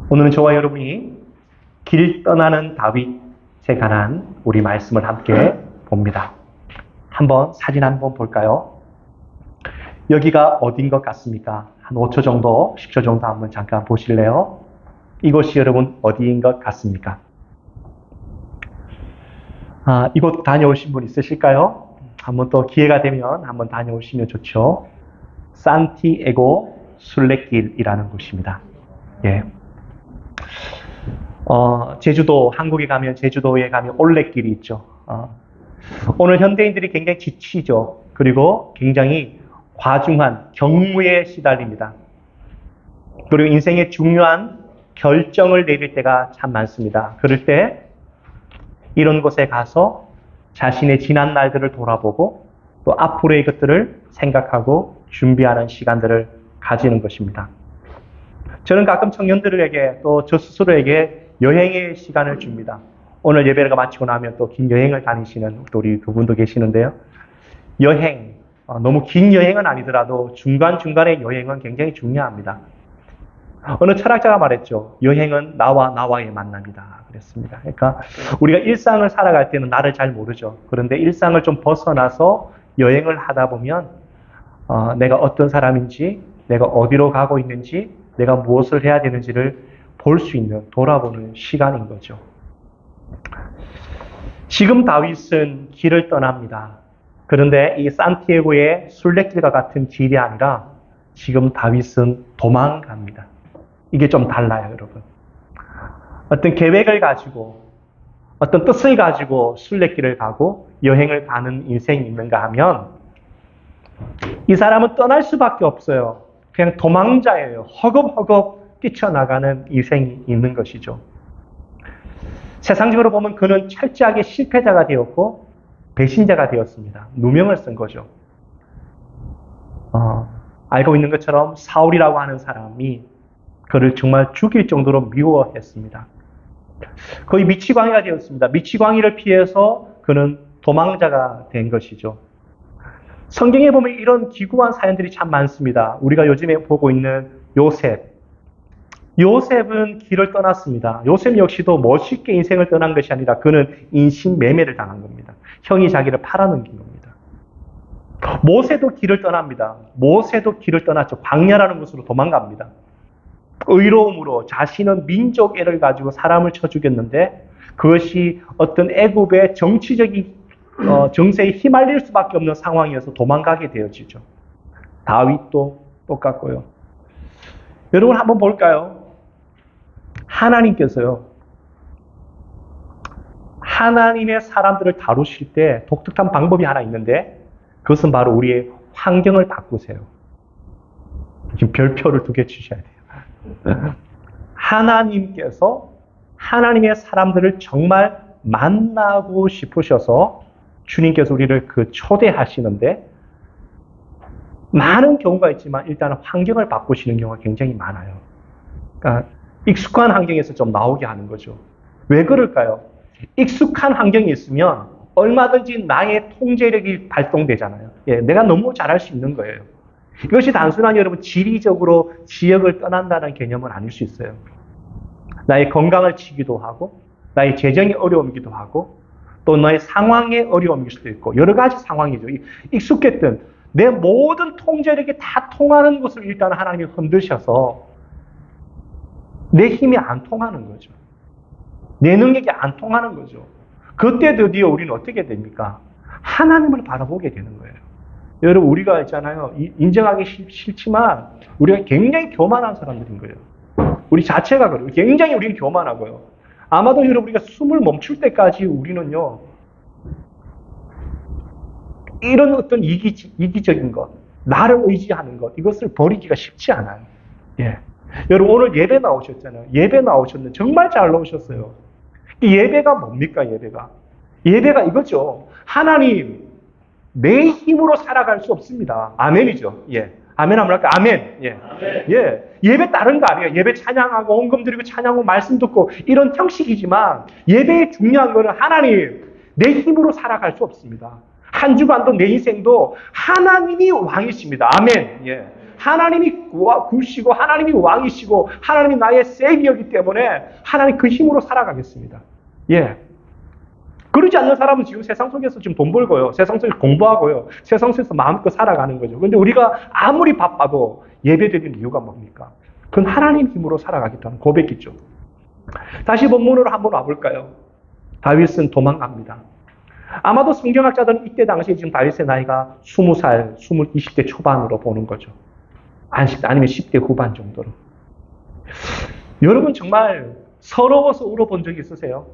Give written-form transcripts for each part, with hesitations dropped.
오늘은 저와 여러분이 길 떠나는 다윗에 관한 우리 말씀을 함께 봅니다. 한번 사진 한번 볼까요? 여기가 어딘 것 같습니까? 한 5초 정도, 10초 정도 한번 잠깐 보실래요? 이곳이 여러분 어디인 것 같습니까? 이곳 다녀오신 분 있으실까요? 한번 또 기회가 되면 한번 다녀오시면 좋죠. 산티에고 순례길이라는 곳입니다. 예. 제주도, 한국에 가면 제주도에 가면 올레길이 있죠. 오늘 현대인들이 굉장히 지치죠. 그리고 굉장히 과중한 경무에 시달립니다. 그리고 인생의 중요한 결정을 내릴 때가 참 많습니다. 그럴 때 이런 곳에 가서 자신의 지난 날들을 돌아보고 또 앞으로의 것들을 생각하고 준비하는 시간들을 가지는 것입니다. 저는 가끔 청년들에게 또 저 스스로에게 여행의 시간을 줍니다. 오늘 예배가 마치고 나면 또 긴 여행을 다니시는 또 우리 두 분도 계시는데요. 여행, 너무 긴 여행은 아니더라도 중간중간의 여행은 굉장히 중요합니다. 어느 철학자가 말했죠. 여행은 나와의 만남이다. 그랬습니다. 그러니까 우리가 일상을 살아갈 때는 나를 잘 모르죠. 그런데 일상을 좀 벗어나서 여행을 하다 보면 내가 어떤 사람인지, 내가 어디로 가고 있는지, 내가 무엇을 해야 되는지를 볼 수 있는, 돌아보는 시간인 거죠. 지금 다윗은 길을 떠납니다. 그런데 이 산티아고의 순례길과 같은 길이 아니라 지금 다윗은 도망갑니다. 이게 좀 달라요, 여러분. 어떤 계획을 가지고, 어떤 뜻을 가지고 순례길을 가고 여행을 가는 인생이 있는가 하면 이 사람은 떠날 수밖에 없어요. 그냥 도망자예요. 허겁허겁 뛰쳐나가는 인생이 있는 것이죠. 세상적으로 보면 그는 철저하게 실패자가 되었고 배신자가 되었습니다. 누명을 쓴 거죠. 알고 있는 것처럼 사울이라고 하는 사람이 그를 정말 죽일 정도로 미워했습니다. 거의 미치광이가 되었습니다. 미치광이를 피해서 그는 도망자가 된 것이죠. 성경에 보면 이런 기구한 사연들이 참 많습니다. 우리가 요즘에 보고 있는 요셉. 요셉은 길을 떠났습니다. 요셉 역시도 멋있게 인생을 떠난 것이 아니라 그는 인신매매를 당한 겁니다. 형이 자기를 팔아넘긴 겁니다. 모세도 길을 떠납니다. 모세도 길을 떠났죠. 광야라는 곳으로 도망갑니다. 의로움으로 자신은 민족애를 가지고 사람을 쳐 죽였는데 그것이 어떤 애굽의 정치적인 정세에 휘말릴 수밖에 없는 상황이어서 도망가게 되어지죠. 다윗도 똑같고요. 여러분 한번 볼까요? 하나님께서요. 하나님의 사람들을 다루실 때 독특한 방법이 하나 있는데 그것은 바로 우리의 환경을 바꾸세요. 지금 별표를 2개 주셔야 돼요. 하나님께서 하나님의 사람들을 정말 만나고 싶으셔서 주님께서 우리를 초대하시는데 많은 경우가 있지만 일단은 환경을 바꾸시는 경우가 굉장히 많아요. 그러니까 익숙한 환경에서 좀 나오게 하는 거죠. 왜 그럴까요? 익숙한 환경이 있으면 얼마든지 나의 통제력이 발동되잖아요. 내가 너무 잘할 수 있는 거예요. 이것이 단순한 여러분 지리적으로 지역을 떠난다는 개념은 아닐 수 있어요. 나의 건강을 치기도 하고 나의 재정이 어려움이기도 하고 또 너의 상황의 어려움일 수도 있고 여러 가지 상황이죠. 익숙했던 내 모든 통제력이 다 통하는 것을 일단 하나님이 흔드셔서 내 힘이 안 통하는 거죠. 내 능력이 안 통하는 거죠. 그때 드디어 우리는 어떻게 됩니까? 하나님을 바라보게 되는 거예요. 여러분 우리가 있잖아요. 인정하기 싫지만 우리가 굉장히 교만한 사람들인 거예요. 우리 자체가 그래요. 굉장히 우리는 교만하고요. 아마도 여러분 우리가 숨을 멈출 때까지 우리는요. 이런 어떤 이기적인 것, 나를 의지하는 것 이것을 버리기가 쉽지 않아요. 여러분 오늘 예배 나오셨잖아요. 예배 나오셨는데 정말 잘 나오셨어요. 이 예배가 뭡니까? 예배가 이거죠. 하나님 내 힘으로 살아갈 수 없습니다. 아멘이죠. 아멘 한번 할까요? 아멘. 예배 다른 거 아니에요. 예배 찬양하고 헌금 드리고 찬양하고 말씀 듣고 이런 형식이지만 예배의 중요한 거는 하나님 내 힘으로 살아갈 수 없습니다. 한 주간도 내 인생도 하나님이 왕이십니다. 아멘. 하나님이 구시고 하나님이 왕이시고 하나님이 나의 세비어이기 때문에 하나님 그 힘으로 살아가겠습니다. 예. 그러지 않는 사람은 지금 세상 속에서 지금 돈 벌고요. 세상 속에서 공부하고요. 세상 속에서 마음껏 살아가는 거죠. 그런데 우리가 아무리 바빠도 예배드리는 이유가 뭡니까? 그건 하나님 힘으로 살아가겠다는 고백이죠. 다시 본문으로 한번 와볼까요? 다윗은 도망갑니다. 아마도 성경학자들은 이때 당시에 지금 다윗의 나이가 20살, 20대 초반으로 보는 거죠. 아니면 10대 후반 정도로. 여러분 정말 서러워서 울어본 적 있으세요?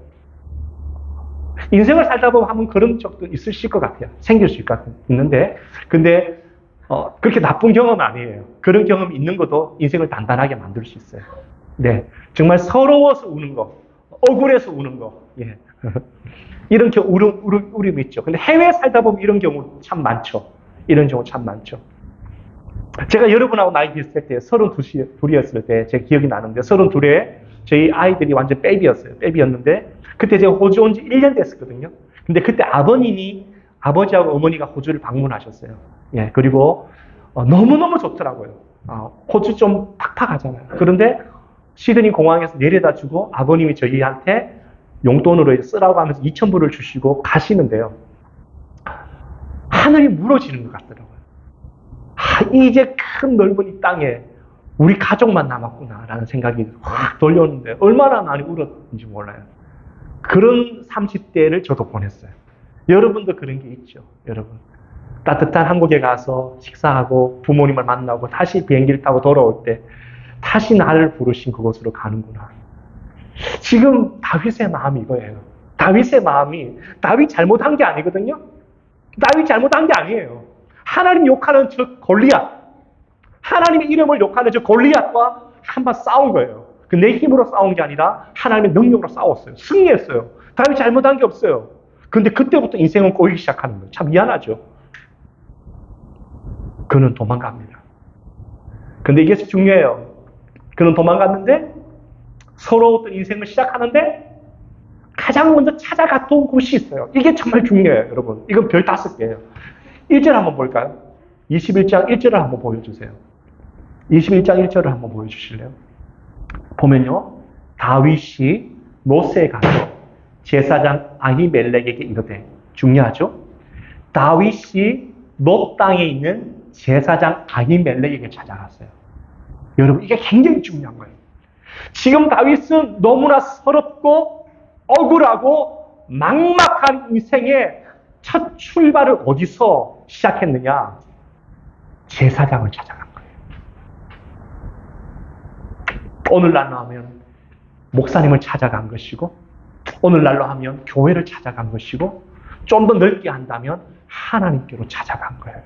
인생을 살다 보면 한번 그런 적도 있으실 것 같아요. 생길 수 있는데, 근데 그렇게 나쁜 경험은 아니에요. 그런 경험이 있는 것도 인생을 단단하게 만들 수 있어요. 네, 정말 서러워서 우는 거, 억울해서 우는 거, 예. 이런 울음이 있죠. 근데 해외에 살다 보면 이런 경우 참 많죠. 이런 경우 참 많죠. 제가 여러분하고 나이 비슷할 때 32이었을 때 제 기억이 나는데 32에 저희 아이들이 완전 베이비였어요. 베이비였는데 그때 제가 호주 온 지 1년 됐었거든요. 근데 그때 아버지하고 어머니가 호주를 방문하셨어요. 예, 그리고 너무너무 좋더라고요. 호주 좀 팍팍하잖아요. 그런데 시드니 공항에서 내려다 주고 아버님이 저희한테 용돈으로 쓰라고 하면서 2,000불을 주시고 가시는데요. 하늘이 무너지는 것 같더라고요. 이제 큰 넓은 이 땅에 우리 가족만 남았구나라는 생각이 확 돌려오는데 얼마나 많이 울었는지 몰라요. 그런 30대를 저도 보냈어요. 여러분도 그런 게 있죠. 여러분. 따뜻한 한국에 가서 식사하고 부모님을 만나고 다시 비행기를 타고 돌아올 때 다시 나를 부르신 그곳으로 가는구나. 지금 다윗의 마음이 이거예요. 다윗의 마음이 다윗 잘못한 게 아니거든요. 다윗 잘못한 게 아니에요. 하나님 욕하는 저 골리앗, 하나님의 이름을 욕하는 저 골리앗과 한번 싸운 거예요. 내 힘으로 싸운 게 아니라 하나님의 능력으로 싸웠어요. 승리했어요. 다윗 잘못한 게 없어요. 그런데 그때부터 인생은 꼬이기 시작하는 거예요. 참 미안하죠. 그는 도망갑니다. 근데 이게 중요해요. 그는 도망갔는데 서러웠던 인생을 시작하는데 가장 먼저 찾아갔던 곳이 있어요. 이게 정말 중요해요, 여러분. 이건 별 5개예요. 1절 한번 볼까요? 21장 1절을 한번 보여주세요. 21장 1절을 한번 보여주실래요? 보면요. 다윗이 노스에 가서 제사장 아히멜렉에게 이르되, 중요하죠? 다윗이 노 땅에 있는 제사장 아히멜렉에게 찾아갔어요. 여러분, 이게 굉장히 중요한 거예요. 지금 다윗은 너무나 서럽고 억울하고 막막한 인생의 첫 출발을 어디서 시작했느냐? 제사장을 찾아간 거예요. 오늘날로 하면 목사님을 찾아간 것이고, 오늘날로 하면 교회를 찾아간 것이고, 좀 더 넓게 한다면 하나님께로 찾아간 거예요.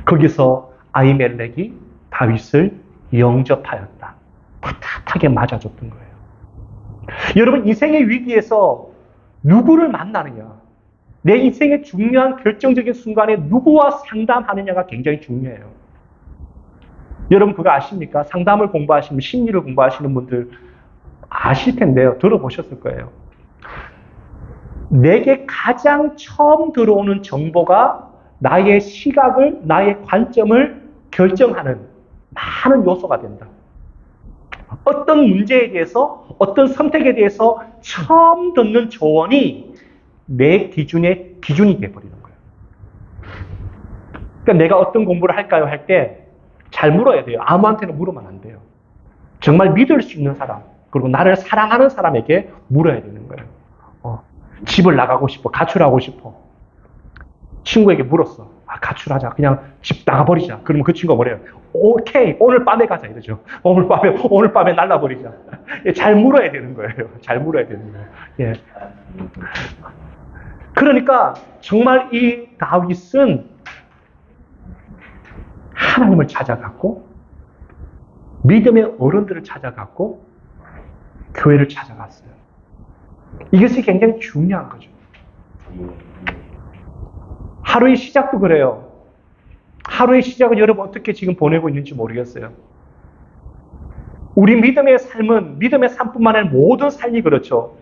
거기서 아히멜렉이 다윗을 영접하였다. 따뜻하게 맞아줬던 거예요. 여러분, 인생의 위기에서 누구를 만나느냐, 내 인생의 중요한 결정적인 순간에 누구와 상담하느냐가 굉장히 중요해요. 여러분 그거 아십니까? 상담을 공부하시는, 심리를 공부하시는 분들 아실 텐데요. 들어보셨을 거예요. 내게 가장 처음 들어오는 정보가 나의 시각을, 나의 관점을 결정하는 많은 요소가 된다. 어떤 문제에 대해서, 어떤 선택에 대해서 처음 듣는 조언이 내 기준이 되어버리는 거예요. 그러니까 내가 어떤 공부를 할까요? 할 때 잘 물어야 돼요. 아무한테나 물으면 안 돼요. 정말 믿을 수 있는 사람, 그리고 나를 사랑하는 사람에게 물어야 되는 거예요. 집을 나가고 싶어, 가출하고 싶어. 친구에게 물었어. 가출하자. 그냥 집 나가버리자. 그러면 그 친구가 뭐래요? 오케이, 오늘 밤에 가자 이러죠. 오늘 밤에 날라버리자. 잘 물어야 되는 거예요. 잘 물어야 되는 거예요. 예. 그러니까 정말 이 다윗은 하나님을 찾아갔고, 믿음의 어른들을 찾아갔고, 교회를 찾아갔어요. 이것이 굉장히 중요한 거죠. 하루의 시작도 그래요. 하루의 시작은 여러분 어떻게 지금 보내고 있는지 모르겠어요. 우리 믿음의 삶은, 믿음의 삶뿐만 아니라 모든 삶이 그렇죠.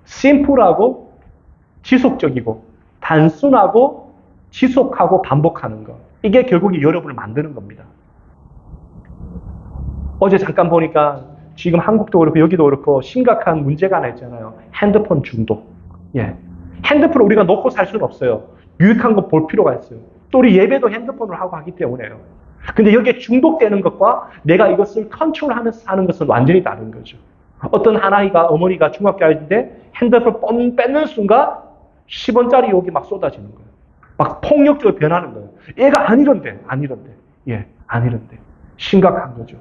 심플하고 지속적이고 단순하고 지속하고 반복하는 것. 이게 결국에 여러분을 만드는 겁니다. 어제 잠깐 보니까 지금 한국도 그렇고 여기도 그렇고 심각한 문제가 하나 있잖아요. 핸드폰 중독. 예. 핸드폰을 우리가 놓고 살 수는 없어요. 유익한 거 볼 필요가 있어요. 또 우리 예배도 핸드폰으로 하고 하기 때문에요. 근데 여기에 중독되는 것과 내가 이것을 컨트롤하면서 사는 것은 완전히 다른 거죠. 어떤 한 아이가 어머니가 중학교 아이인데 핸드폰 뺏는 순간 10원짜리 욕이 막 쏟아지는 거예요. 막 폭력적으로 변하는 거예요. 얘가 안 이런데. 예, 안 이런데. 심각한 거죠.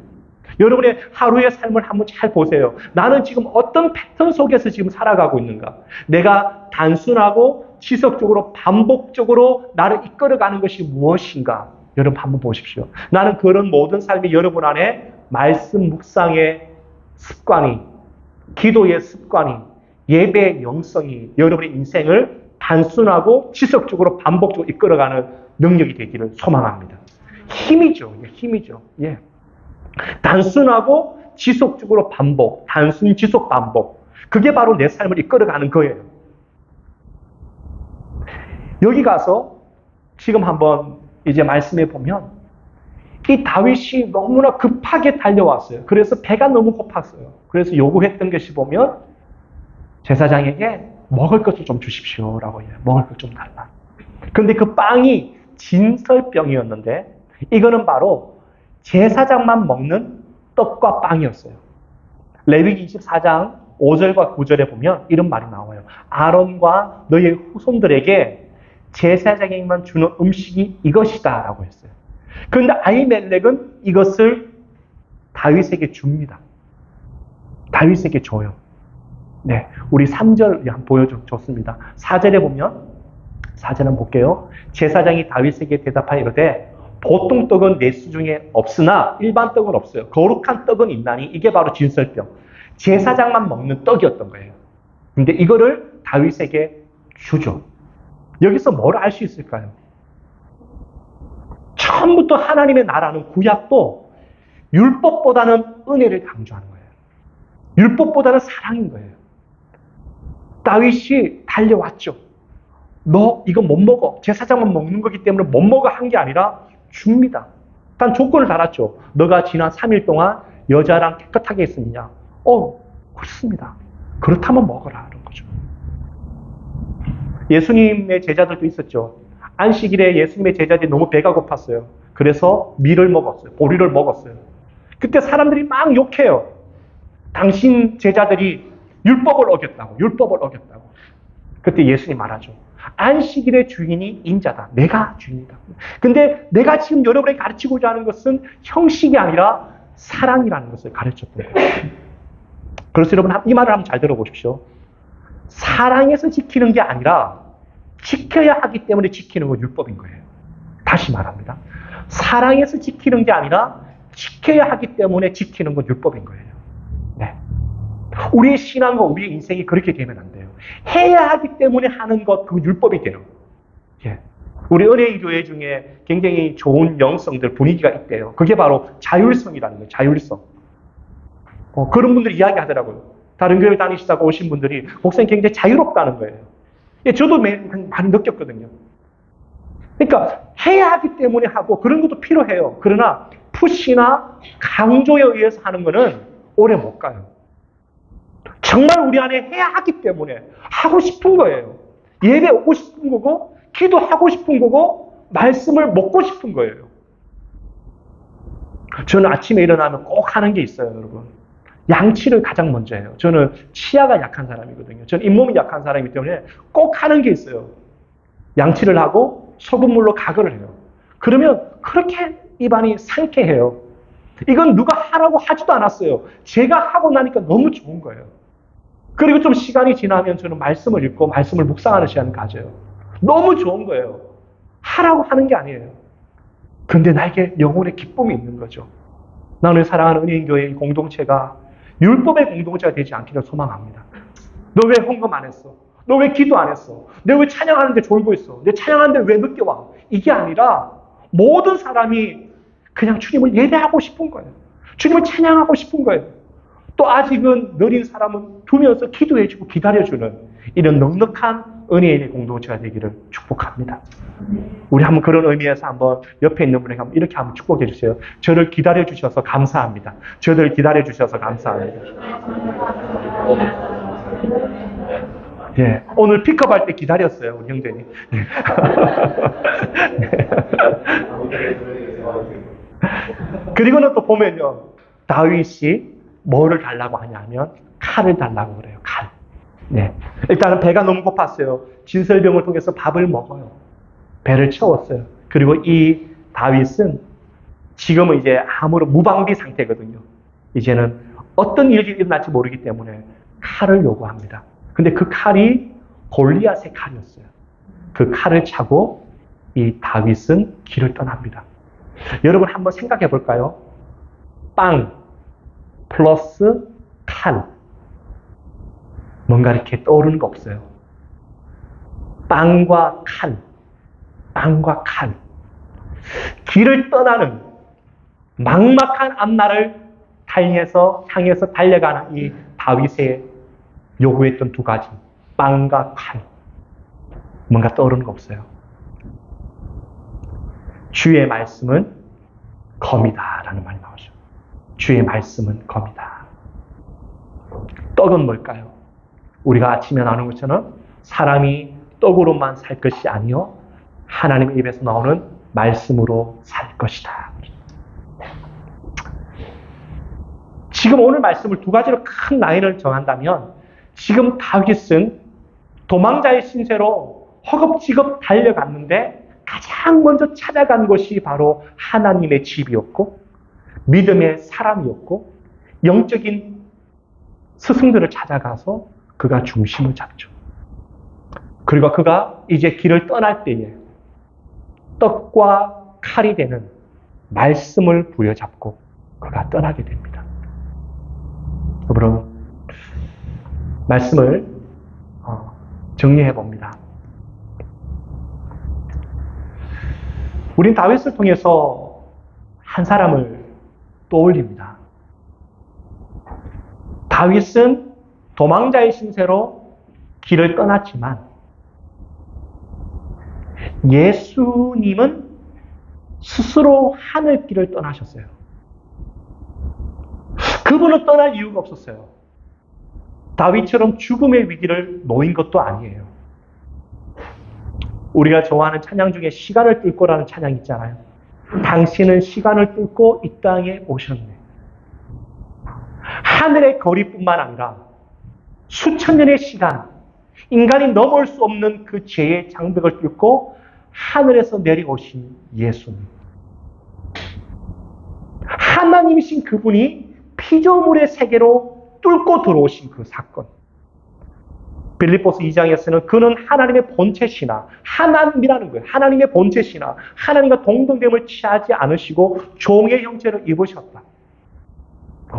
여러분의 하루의 삶을 한번 잘 보세요. 나는 지금 어떤 패턴 속에서 지금 살아가고 있는가? 내가 단순하고 지속적으로 반복적으로 나를 이끌어가는 것이 무엇인가? 여러분 한번 보십시오. 나는 그런 모든 삶이 여러분 안에 말씀 묵상의 습관이, 기도의 습관이, 예배의 영성이 여러분의 인생을 단순하고 지속적으로 반복적으로 이끌어가는 능력이 되기를 소망합니다. 힘이죠. 예. 단순하고 지속적으로 반복, 단순 지속 반복. 그게 바로 내 삶을 이끌어가는 거예요. 여기 가서 지금 한번 이제 말씀해 보면 이 다윗이 너무나 급하게 달려왔어요. 그래서 배가 너무 고팠어요. 그래서 요구했던 것이 보면 제사장에게 먹을 것을 좀 주십시오라고 해요. 먹을 것 좀 달라. 그런데 그 빵이 진설병이었는데 이거는 바로 제사장만 먹는 떡과 빵이었어요. 레위기 24장 5절과 9절에 보면 이런 말이 나와요. 아론과 너의 후손들에게 제사장에게만 주는 음식이 이것이다 라고 했어요. 그런데 아히멜렉은 이것을 다윗에게 줍니다. 다윗에게 줘요. 네, 우리 3절 한번 보여줬습니다. 4절에 보면 4절 한번 볼게요. 제사장이 다윗에게 대답하여 이르되 보통 떡은 내 수중에 없으나 일반 떡은 없어요. 거룩한 떡은 있나니 이게 바로 진설병. 제사장만 먹는 떡이었던 거예요. 근데 이거를 다윗에게 주죠. 여기서 뭘 알 수 있을까요? 처음부터 하나님의 나라는 구약도 율법보다는 은혜를 강조하는 거예요. 율법보다는 사랑인 거예요. 다윗이 달려왔죠. 너 이거 못 먹어. 제사장만 먹는 거기 때문에 못 먹어 한 게 아니라 줍니다. 단 조건을 달았죠. 너가 지난 3일 동안 여자랑 깨끗하게 했느냐? 그렇습니다. 그렇다면 먹어라. 그런 거죠. 예수님의 제자들도 있었죠. 안식일에 예수님의 제자들이 너무 배가 고팠어요. 그래서 밀을 먹었어요. 보리를 먹었어요. 그때 사람들이 막 욕해요. 당신 제자들이 율법을 어겼다고. 그때 예수님이 말하죠. 안식일의 주인이 인자다. 내가 주인이다. 근데 내가 지금 여러분에게 가르치고자 하는 것은 형식이 아니라 사랑이라는 것을 가르쳤던 거예요. 그래서 여러분 이 말을 한번 잘 들어보십시오. 사랑해서 지키는 게 아니라 지켜야 하기 때문에 지키는 건 율법인 거예요. 다시 말합니다. 사랑해서 지키는 게 아니라 지켜야 하기 때문에 지키는 건 율법인 거예요. 네. 우리의 신앙과 우리의 인생이 그렇게 되면 안 돼요. 해야 하기 때문에 하는 것, 그 율법이 되는 거예요. 예. 우리 은혜의 교회 중에 굉장히 좋은 영성들 분위기가 있대요. 그게 바로 자율성이라는 거예요. 자율성. 그런 분들이 이야기하더라고요. 다른 교회 다니시다가 오신 분들이 목사님 굉장히 자유롭다는 거예요. 예, 저도 많이 느꼈거든요. 그러니까 해야 하기 때문에 하고 그런 것도 필요해요. 그러나 푸시나 강조에 의해서 하는 거는 오래 못 가요. 정말 우리 안에 해야 하기 때문에 하고 싶은 거예요. 예배 오고 싶은 거고 기도하고 싶은 거고 말씀을 먹고 싶은 거예요. 저는 아침에 일어나면 꼭 하는 게 있어요, 여러분. 양치를 가장 먼저 해요. 저는 치아가 약한 사람이거든요. 저는 잇몸이 약한 사람이기 때문에 꼭 하는 게 있어요. 양치를 하고 소금물로 가글을 해요. 그러면 그렇게 입안이 상쾌해요. 이건 누가 하라고 하지도 않았어요. 제가 하고 나니까 너무 좋은 거예요. 그리고 좀 시간이 지나면 저는 말씀을 읽고 말씀을 묵상하는 시간을 가져요. 너무 좋은 거예요. 하라고 하는 게 아니에요. 근데 나에게 영혼의 기쁨이 있는 거죠. 나는 사랑하는 은혜인교회의 공동체가 율법의 공동체가 되지 않기를 소망합니다. 너 왜 헌금 안 했어? 너 왜 기도 안 했어? 너 왜 찬양하는데 졸고 있어? 내 찬양하는데 왜 늦게 와? 이게 아니라 모든 사람이 그냥 주님을 예배하고 싶은 거예요. 주님을 찬양하고 싶은 거예요. 또 아직은 느린 사람은 두면서 기도해주고 기다려주는 이런 넉넉한 은혜의 공동체가 되기를 축복합니다. 우리 한번 그런 의미에서 한번 옆에 있는 분에게 이렇게 한번 축복해 주세요. 저를 기다려 주셔서 감사합니다. 저를 기다려 주셔서 감사합니다. 예, 오늘 픽업할 때 기다렸어요, 우리 형제님. 그리고는 또 보면요, 다윗이 뭐를 달라고 하냐면 칼을 달라고 그래요. 칼. 네. 일단은 배가 너무 고팠어요. 진설병을 통해서 밥을 먹어요. 배를 채웠어요. 그리고 이 다윗은 지금은 이제 아무런 무방비 상태거든요. 이제는 어떤 일이 일어날지 모르기 때문에 칼을 요구합니다. 근데 그 칼이 골리앗의 칼이었어요. 그 칼을 차고 이 다윗은 길을 떠납니다. 여러분 한번 생각해 볼까요? 빵 플러스 칼. 뭔가 이렇게 떠오르는 거 없어요. 빵과 칼. 빵과 칼. 길을 떠나는 막막한 앞날을 향해서 달려가는 이 다윗의 요구했던 두 가지. 빵과 칼. 뭔가 떠오르는 거 없어요. 주의 말씀은 검이다 라는 말이 나오죠. 주의 말씀은 검이다. 떡은 뭘까요? 우리가 아침에 나누는 것처럼 사람이 떡으로만 살 것이 아니요 하나님의 입에서 나오는 말씀으로 살 것이다. 지금 오늘 말씀을 두 가지로 큰 라인을 정한다면 지금 다윗은 도망자의 신세로 허겁지겁 달려갔는데 가장 먼저 찾아간 것이 바로 하나님의 집이었고 믿음의 사람이었고 영적인 스승들을 찾아가서 그가 중심을 잡죠. 그리고 그가 이제 길을 떠날 때에 떡과 칼이 되는 말씀을 부여잡고 그가 떠나게 됩니다. 여러분, 말씀을 정리해 봅니다. 우린 다윗을 통해서 한 사람을 떠올립니다. 다윗은 도망자의 신세로 길을 떠났지만 예수님은 스스로 하늘길을 떠나셨어요. 그분은 떠날 이유가 없었어요. 다윗처럼 죽음의 위기를 놓인 것도 아니에요. 우리가 좋아하는 찬양 중에 시간을 뚫고라는 찬양 있잖아요. 당신은 시간을 뚫고 이 땅에 오셨네. 하늘의 거리뿐만 아니라 수천 년의 시간, 인간이 넘을 수 없는 그 죄의 장벽을 뚫고 하늘에서 내려오신 예수님. 하나님이신 그분이 피조물의 세계로 뚫고 들어오신 그 사건. 빌립보서 2장에서는 그는 하나님의 본체시나 하나님이라는 거예요. 하나님의 본체시나 하나님과 동등됨을 취하지 않으시고 종의 형체를 입으셨다.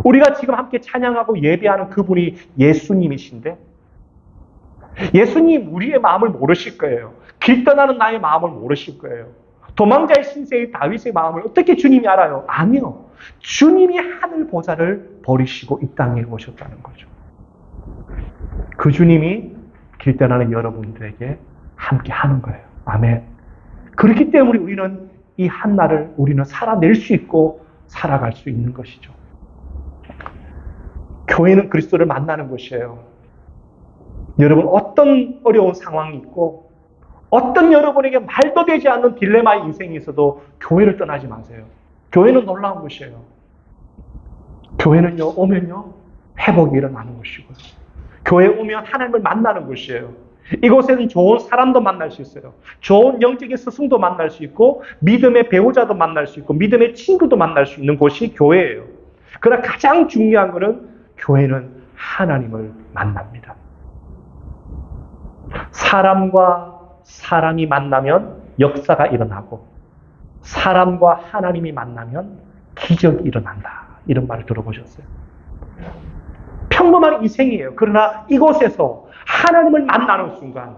우리가 지금 함께 찬양하고 예배하는 그분이 예수님이신데 예수님 우리의 마음을 모르실 거예요. 길 떠나는 나의 마음을 모르실 거예요. 도망자의 신세의 다윗의 마음을 어떻게 주님이 알아요? 아니요. 주님이 하늘 보좌를 버리시고 이 땅에 오셨다는 거죠. 그 주님이 길 떠나는 여러분들에게 함께 하는 거예요. 아멘. 그렇기 때문에 우리는 이 한날을 우리는 살아낼 수 있고 살아갈 수 있는 것이죠. 교회는 그리스도를 만나는 곳이에요. 여러분 어떤 어려운 상황이 있고 어떤 여러분에게 말도 되지 않는 딜레마의 인생이 있어도 교회를 떠나지 마세요. 교회는 놀라운 곳이에요. 교회는요 오면요 회복이 일어나는 곳이고요. 교회에 오면 하나님을 만나는 곳이에요. 이곳에는 좋은 사람도 만날 수 있어요. 좋은 영적인 스승도 만날 수 있고 믿음의 배우자도 만날 수 있고 믿음의 친구도 만날 수 있는 곳이 교회예요. 그러나 가장 중요한 것은 교회는 하나님을 만납니다. 사람과 사람이 만나면 역사가 일어나고 사람과 하나님이 만나면 기적이 일어난다. 이런 말을 들어보셨어요? 평범한 인생이에요. 그러나 이곳에서 하나님을 만나는 순간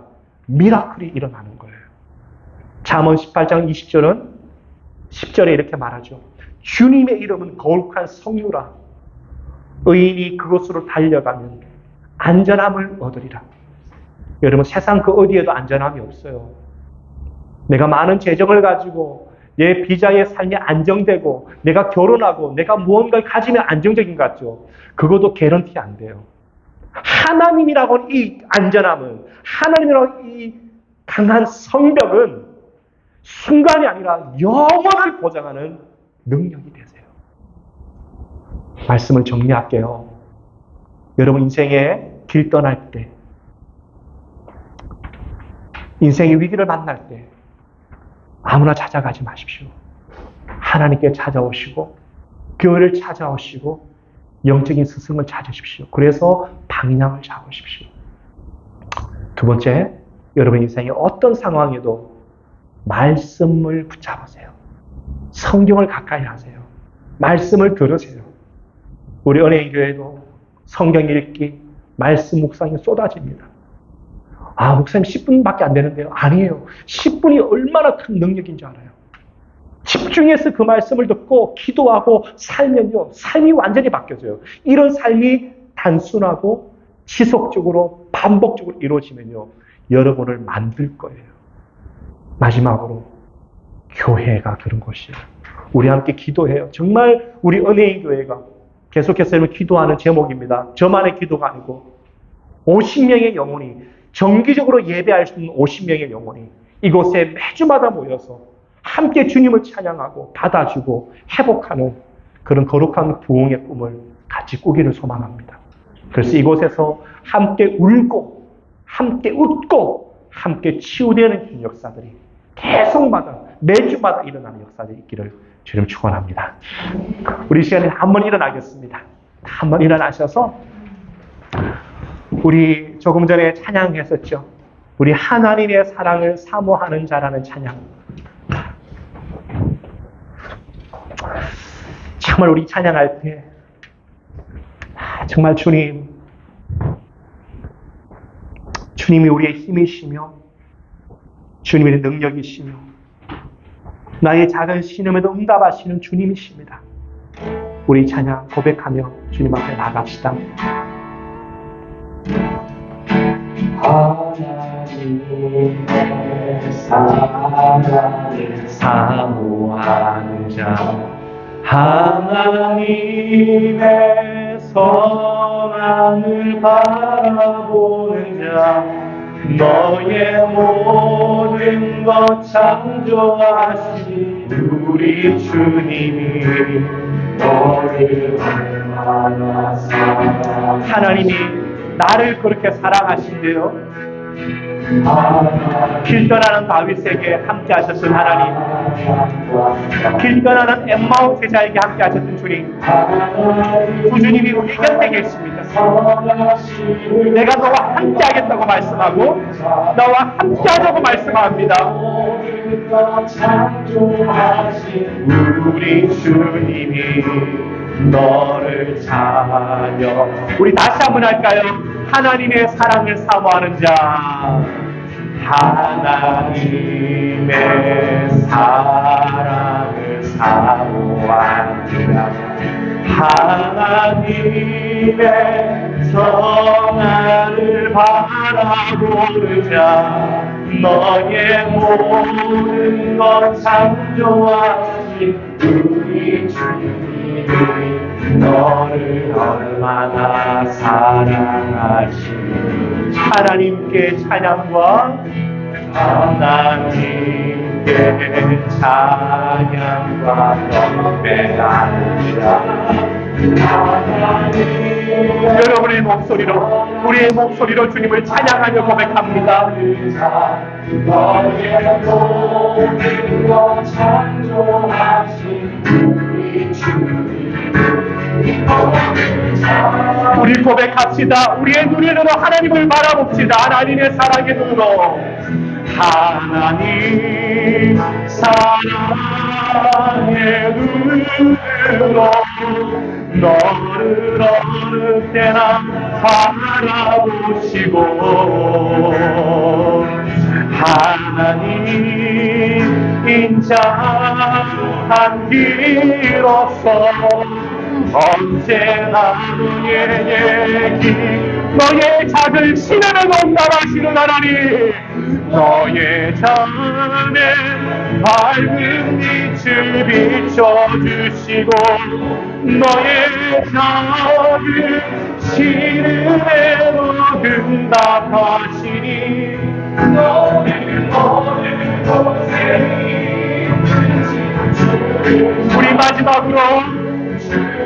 미라클이 일어나는 거예요. 잠언 18장 20절은 10절에 이렇게 말하죠. 주님의 이름은 거룩한 성유라. 의인이 그곳으로 달려가면 안전함을 얻으리라. 여러분, 세상 그 어디에도 안전함이 없어요. 내가 많은 재정을 가지고 내 비자의 삶이 안정되고 내가 결혼하고 내가 무언가를 가지면 안정적인 것 같죠. 그것도 개런티 안 돼요. 하나님이라고 이 안전함은, 하나님이라고 이 강한 성벽은 순간이 아니라 영원을 보장하는 능력이 되세요. 말씀을 정리할게요. 여러분, 인생의 길 떠날 때, 인생의 위기를 만날 때 아무나 찾아가지 마십시오. 하나님께 찾아오시고 교회를 찾아오시고 영적인 스승을 찾으십시오. 그래서 방향을 잡으십시오. 두 번째, 여러분 인생의 어떤 상황에도 말씀을 붙잡으세요. 성경을 가까이 하세요. 말씀을 들으세요. 우리 은혜교회도 성경 읽기, 말씀 묵상이 쏟아집니다. 아, 목사님 10분밖에 안 되는데요. 아니에요. 10분이 얼마나 큰 능력인 줄 알아요. 집중해서 그 말씀을 듣고 기도하고 살면요, 삶이 완전히 바뀌어져요. 이런 삶이 단순하고 지속적으로 반복적으로 이루어지면요, 여러분을 만들 거예요. 마지막으로 교회가 그런 곳이에요. 우리 함께 기도해요. 정말 우리 은혜인 교회가 계속해서 기도하는 제목입니다. 저만의 기도가 아니고 50명의 영혼이, 정기적으로 예배할 수 있는 50명의 영혼이 이곳에 매주마다 모여서 함께 주님을 찬양하고 받아주고 회복하는 그런 거룩한 부흥의 꿈을 같이 꾸기를 소망합니다. 그래서 이곳에서 함께 울고 함께 웃고 함께 치유되는 역사들이 계속마다 매주마다 일어나는 역사들이 있기를 주님 축원합니다. 우리 시간에 한번 일어나겠습니다. 한번 일어나셔서 우리 조금 전에 찬양했었죠. 우리 하나님의 사랑을 사모하는 자라는 찬양. 정말 우리 찬양할 때 정말 주님이 우리의 힘이시며 주님의 능력이시며 나의 작은 신음에도 응답하시는 주님이십니다. 우리 찬양 고백하며 주님 앞에 나갑시다. 하나님의 사랑을 사모하는 자, 하나님의 선함을 바라보는 자, 너의 모든 것 창조하신 우리 주님이 너를 얼마나 사랑하시는지, 하나님이 나를 그렇게 사랑하신대요. 길 떠나는 다윗에게 함께 하셨던 하나님, 길 떠나는 엠마오 제자에게 함께 하셨던 주님, 그 주님이 우리 곁에 계십니다. 내가 너와 함께 하겠다고 말씀하고 너와 함께 하자고 말씀합니다. 우리 주님이 너를 찾아. 우리 다시 한번 할까요? 하나님의 사랑을 사모하는 자, 하나님의 사랑을 사모하는 자, 하나님의 선하를 바라보는 자, 너의 모든 것 창조하신 우리 주님이 너를 얼마나 사랑하시니, 하나님께 찬양과 하나님께 찬양과 경배하는 자, 여러분의 목소리로, 우리의 목소리로 주님을 찬양하며 고백합니다. 너의 모든 것 창조하신 우리 주님, 우리 고백합시다. 우리의 눈으로 하나님을 바라봅시다. 하나님의 사랑의 눈으로. 하나님 사랑의 눈으로 너를 어느 때나 바라보시고, 하나님 인자한 길로서 언제나 너의 너의 작은 시내를 온당하시는 하나님, 너의 자음에 밝은 빛을 비춰주시고 너의 작은 시름에도 응답하시니 너를 보는 곳에 우리 마지막으로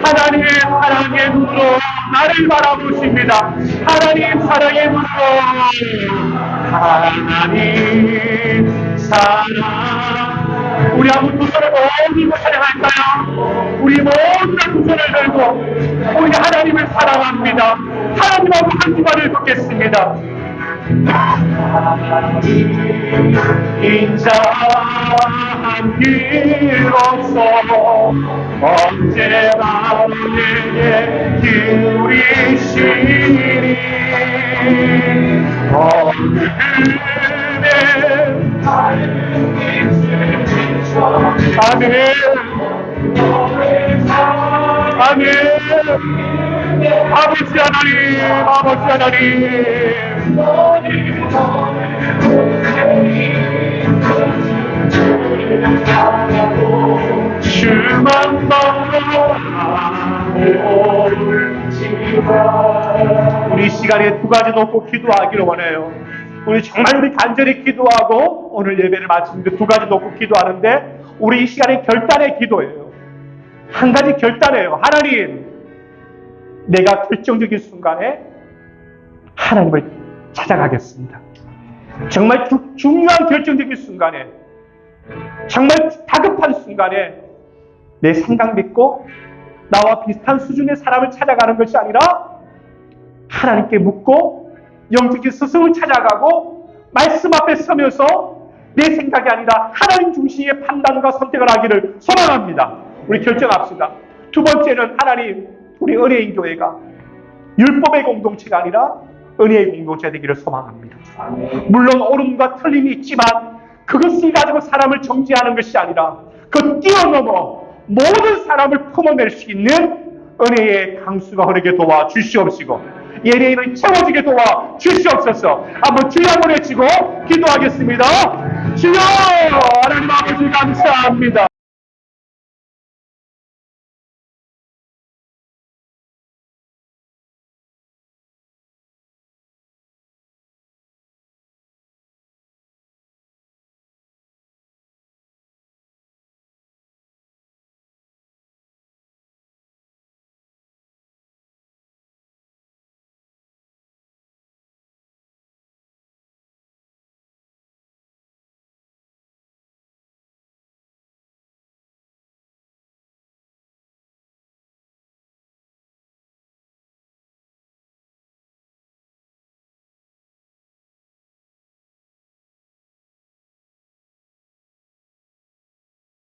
하나님의 사랑의 눈으로 나를 바라보십니다. 하나님 사랑의 눈으로 하나님 사랑. 우리 한번 두 손을 모두 찬양할까요? 우리 모두 두 손을 들고 우리 하나님을 사랑합니다. 하나님하고 한 주만을 듣겠습니다. 인자한 길로서 언제나 내게 기울이시니 어느새 아멘 아멘. 아버지 하나님, 아버지 하나님, 주만 바라볼지라. 우리 시간에 두 가지 놓고 기도하기를 원해요. 우리 정말 우리 간절히 기도하고 오늘 예배를 마치는데 두 가지 놓고 기도하는데 우리 이 시간에 결단의 기도예요. 한 가지 결단해요. 하나님, 내가 결정적인 순간에 하나님을 찾아가겠습니다. 정말 중요한 결정적인 순간에, 정말 다급한 순간에 내 생각 믿고 나와 비슷한 수준의 사람을 찾아가는 것이 아니라 하나님께 묻고 영적인 스승을 찾아가고 말씀 앞에 서면서 내 생각이 아니라 하나님 중심의 판단과 선택을 하기를 소망합니다. 우리 결정합시다. 두 번째는 하나님, 우리 은혜인 교회가 율법의 공동체가 아니라 은혜의 공동체가 되기를 소망합니다. 물론 옳음과 틀림이 있지만 그것을 가지고 사람을 정죄하는 것이 아니라 그 뛰어넘어 모든 사람을 품어낼 수 있는 은혜의 강수가 흐르게 도와 주시옵시고 예레인을 채워지게 도와 주시옵소서. 한번 주여 한번 외치고 기도하겠습니다. 주여! 하나님 아버지 감사합니다.